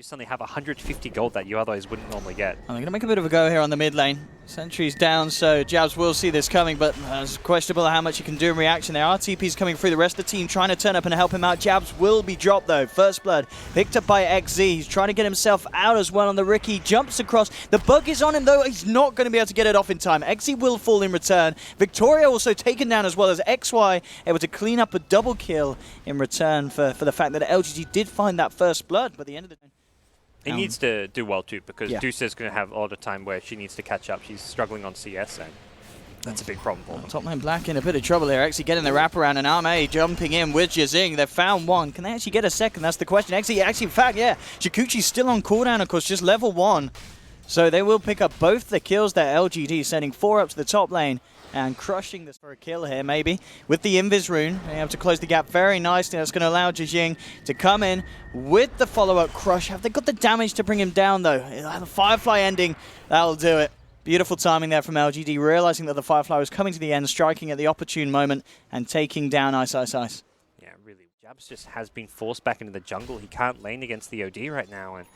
suddenly have 150 gold that you otherwise wouldn't normally get. And they're going to make a bit of a go here on the mid lane. Sentry's down, so Jabs will see this coming, but it's questionable how much he can do in reaction. There are TPs coming through, the rest of the team trying to turn up and help him out. Jabs will be dropped though. First blood picked up by XZ. He's trying to get himself out as well on the Ricky. Jumps across. The bug is on him though. He's not going to be able to get it off in time. XZ will fall in return. Victoria also taken down as well as XY able to clean up a double kill in return for the fact that LGD did find that first blood by the end of the day. He needs to do well too, because yeah. Dusa is going to have all the time where she needs to catch up. She's struggling on CS, and that's a big problem for them. Top lane Black in a bit of trouble here. Actually getting the wraparound, and Arme jumping in with Jazing. They've found one. Can they actually get a second? That's the question. Actually, in fact, yeah. Shikuchi's still on cooldown, of course, just level 1. So they will pick up both the kills there. LGD sending 4 up to the top lane and crushing this for a kill here, maybe. With the Invis rune, they have to close the gap very nicely. That's going to allow Jijing to come in with the follow-up crush. Have they got the damage to bring him down, though? The Firefly ending, that'll do it. Beautiful timing there from LGD, realizing that the Firefly was coming to the end, striking at the opportune moment, and taking down iceiceice. Yeah, really. Jabs just has been forced back into the jungle. He can't lane against the OD right now, and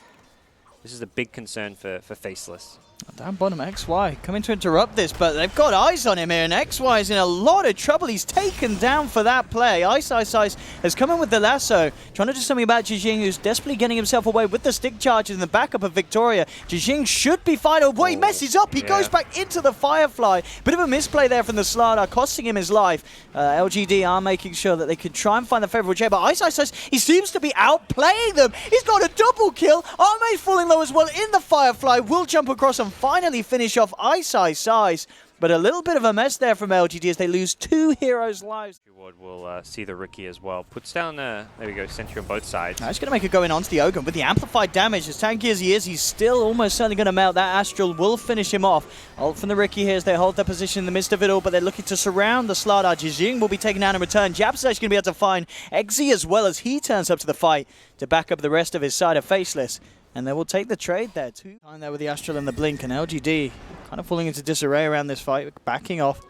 this is a big concern for Faceless. Down bottom, XY coming to interrupt this, but they've got eyes on him here, and XY is in a lot of trouble. He's taken down for that play. iceiceice has come in with the lasso, trying to do something about Jijing, who's desperately getting himself away with the stick charges in the backup of Victoria. Jijing should be fine. Oh boy, he messes up. He goes back into the Firefly. Bit of a misplay there from the Slardar, costing him his life. LGD are making sure that they could try and find the favorable trade, but iceiceice, he seems to be outplaying them. He's got a double kill. Arme's falling low as well in the Firefly. Will jump across and finally finish off iceiceice, but a little bit of a mess there from LGD as they lose 2 heroes' lives. Reward will see the Ricky as well. Puts down, there we go, sentry on both sides. Now he's going to make it going onto the Ogun with the amplified damage. As tanky as he is, he's still almost certainly going to melt. That Astral will finish him off. Ult from the Ricky here as they hold their position in the midst of it all, but they're looking to surround the Slardar. Jijing will be taken down in return. Jabs is actually going to be able to find XZ as well as he turns up to the fight to back up the rest of his side of Faceless. And they will take the trade there too. Time there with the Astral and the Blink, and LGD kind of falling into disarray around this fight, backing off.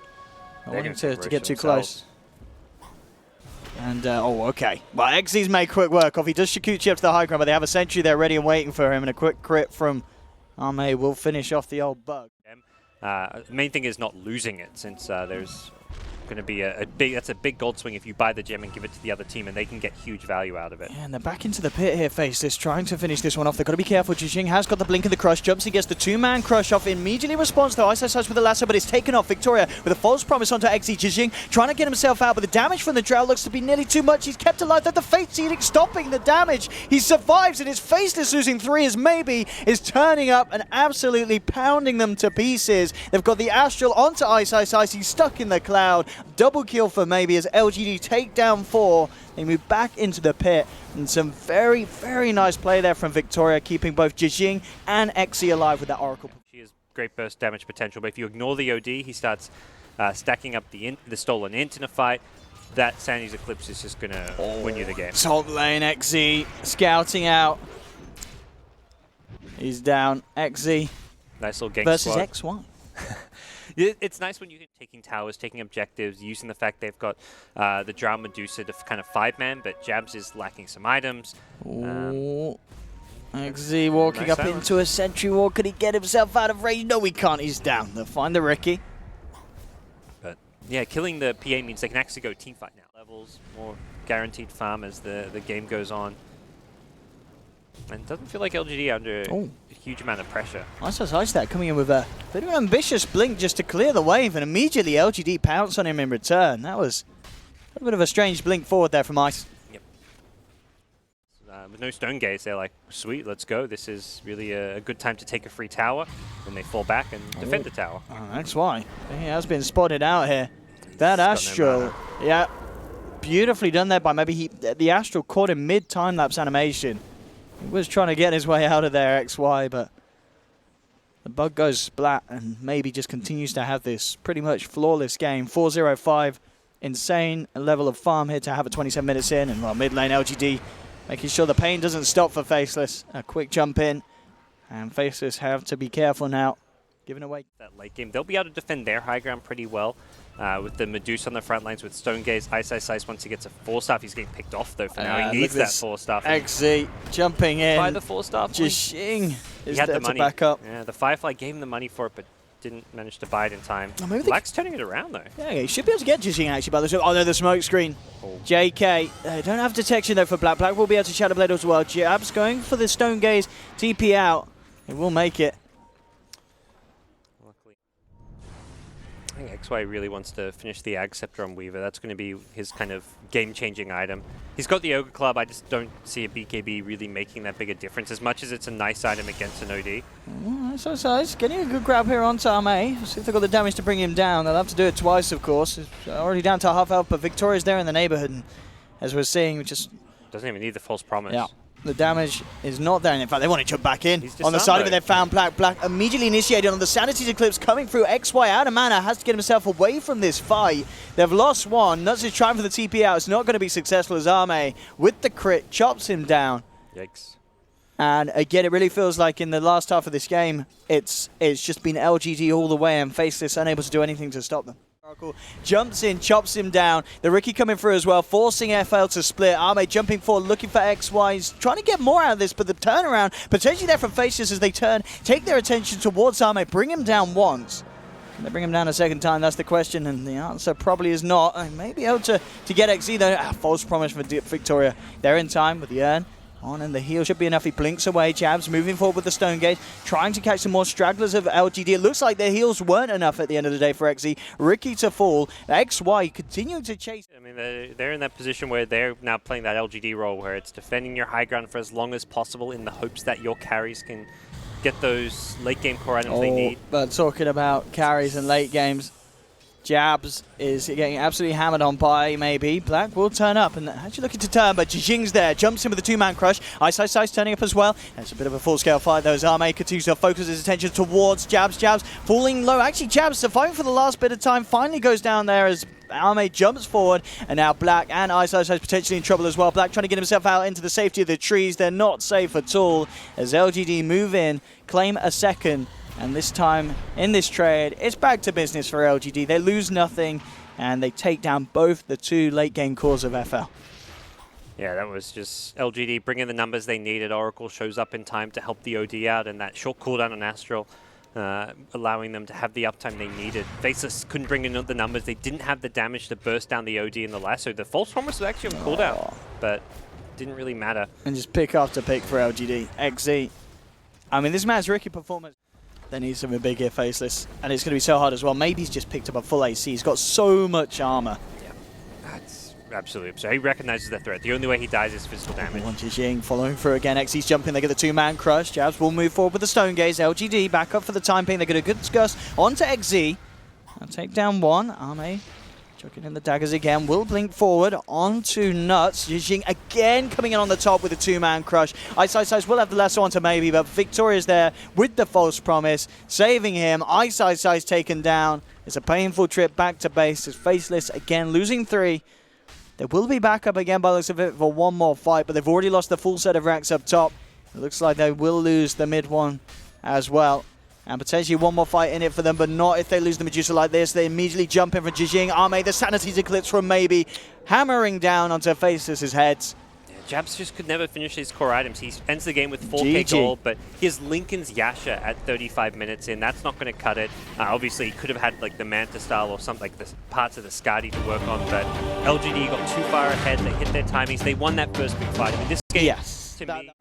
Not wanting to get too close. And, oh, okay. Well, XZ's made quick work of. He does Shikuchi up to the high ground, but they have a sentry there ready and waiting for him, and a quick crit from Arme will finish off the old bug. Main thing is not losing it, since there's going to be that's a big gold swing if you buy the gem and give it to the other team, and they can get huge value out of it. Yeah, and they're back into the pit here, Faceless, trying to finish this one off. They've got to be careful. Jijing has got the blink and the crush. Jumps, he gets the 2-man crush off. Immediately responds though. iceiceice with the lasso, but it's taken off. Victoria with a false promise onto XZ. Jijing trying to get himself out, but the damage from the Drow looks to be nearly too much. He's kept alive. That the Fate's Edict stopping the damage. He survives, and his Faceless losing 3 as Maybe is turning up and absolutely pounding them to pieces. They've got the Astral onto iceiceice. He's stuck in the cloud. Double kill for Maybe as LGD take down 4. They move back into the pit, and some very, very nice play there from Victoria, keeping both Jijing and XZ alive with that Oracle. She has great burst damage potential, but if you ignore the OD, he starts stacking up the stolen int in a fight. That Sandy's Eclipse is just going to win you the game. Top lane, XZ scouting out. He's down. XZ nice little gank versus squad. XY. It's nice when you're taking towers, taking objectives, using the fact they've got the Drow Medusa to kind of 5-man, but Jabs is lacking some items. XZ walking up into a sentry wall. Could he get himself out of range? No, he can't. He's down. They'll find the Ricky. But yeah, killing the PA means they can actually go team fight now. Levels, more guaranteed farm as the game goes on. And it doesn't feel like LGD under a huge amount of pressure. iceiceice that coming in with a bit of an ambitious blink just to clear the wave, and immediately LGD pounced on him in return. That was a bit of a strange blink forward there from Ice. Yep. With no stone gaze, they're like, sweet, let's go. This is really a good time to take a free tower. Then they fall back and defend the tower. Oh, that's why. He has been spotted out here. That Astral, yeah, beautifully done there by Maybe. The Astral caught him mid-time lapse animation. He was trying to get his way out of there, XY, but the bug goes splat and Maybe just continues to have this pretty much flawless game. 4-0-5, insane level of farm here to have it 27 minutes in, and well, mid lane LGD making sure the pain doesn't stop for Faceless. A quick jump in, and Faceless have to be careful now, giving away that late game. They'll be able to defend their high ground pretty well. with the Medusa on the front lines with Stone Gaze. iceiceice, once he gets a 4-star, he's getting picked off though for now. He needs that 4-star. XZ jumping in. By the 4-star. Jixing is there the to money. back up. Yeah, the Firefly gave him the money for it, but didn't manage to buy it in time. Oh, maybe Black's turning it around though. Yeah, he should be able to get Jixing actually by the time. Oh no, the smoke screen. Oh. JK, don't have detection though for Black. Black will be able to Shadow Blade as well. Jabs going for the Stone Gaze. TP out. He will make it. Luckily. I think XY really wants to finish the Ag Scepter on Weaver. That's going to be his kind of game-changing item. He's got the Ogre Club. I just don't see a BKB really making that big a difference, as much as it's a nice item against an OD. iceiceice getting a good grab here onto Arme. See if they've got the damage to bring him down. They'll have to do it twice, of course. He's already down to half health, but Victoria's there in the neighborhood. And as we're seeing, just doesn't even need the false promise. Yeah. The damage is not there, and in fact, they want to jump back in. On the side of it, though. they found Black. Black immediately initiated on the Sanity's Eclipse coming through. XY out of mana, has to get himself away from this fight. They've lost one. Nuts is trying for the TP out. It's not going to be successful as Arme, with the crit, chops him down. Yikes. And again, it really feels like in the last half of this game, it's just been LGD all the way, and Faceless unable to do anything to stop them. Jumps in, chops him down. The Riki coming through as well, forcing FL to split. Arme jumping forward, looking for XY. He's trying to get more out of this, but the turnaround potentially there from Faceless as they turn, take their attention towards Arme, bring him down once. Can they bring him down a second time? That's the question, and the answer probably is not. I may be able to get XZ though. False promise for Victoria. They're in time with the urn. On, and the heal should be enough. He blinks away. Jabs moving forward with the Stone Gate, trying to catch some more stragglers of LGD. It looks like their heals weren't enough at the end of the day for XZ. Riki to fall. XY continuing to chase. I mean, they're in that position where they're now playing that LGD role, where it's defending your high ground for as long as possible in the hopes that your carries can get those late game core items they need. But talking about carries and late games, Jabs is getting absolutely hammered on by Maybe. Black will turn up and actually looking to turn, but Jixing's there. Jumps in with a 2-man crush. iceiceice turning up as well. It's a bit of a full-scale fight though as Arme continues to focus his attention towards Jabs. Jabs falling low. Actually, Jabs surviving for the last bit of time. Finally goes down there as Arme jumps forward, and now Black and iceiceice potentially in trouble as well. Black trying to get himself out into the safety of the trees. They're not safe at all as LGD move in, claim a second. And this time, in this trade, it's back to business for LGD. They lose nothing, and they take down both the 2 late-game cores of FL. Yeah, that was just LGD bringing the numbers they needed. Oracle shows up in time to help the OD out, and that short cooldown on Astral, allowing them to have the uptime they needed. Faceless couldn't bring in the numbers. They didn't have the damage to burst down the OD in the lasso. The false promise was actually on cooldown, but didn't really matter. And just pick after pick for LGD. XZ. I mean, this man's Riki performance. They need something big here, Faceless. And it's going to be so hard as well. Maybe he's just picked up a full AC. He's got so much armor. Yeah, that's absolutely absurd. He recognizes the threat. The only way he dies is physical damage. Jixing following through again. XZ's jumping. They get the 2-man crush. Jabs will move forward with the Stone Gaze. LGD back up for the time being. They get a good discuss onto XZ. I'll take down one. Arme chucking in the daggers again. Will blink forward onto Nuts. Jixing again coming in on the top with a 2-man crush. iceiceice will have the lasso onto Maybe, but Victoria's there with the false promise, saving him. iceiceice taken down. It's a painful trip back to base as Faceless again losing 3. They will be back up again by the looks of it for one more fight, but they've already lost the full set of racks up top. It looks like they will lose the mid one as well. And potentially one more fight in it for them, but not if they lose the Medusa like this. They immediately jump in for Jixing. Arme, the Sanity's Eclipse from Maybe, hammering down onto Faceless' heads. Yeah, Jabs just could never finish his core items. He ends the game with 4k gold, but he has Lincoln's Yasha at 35 minutes in. That's not going to cut it. Obviously, he could have had like the Manta style or something like the parts of the Skadi to work on, but LGD got too far ahead. They hit their timings. They won that first big fight. I mean, this game, to me...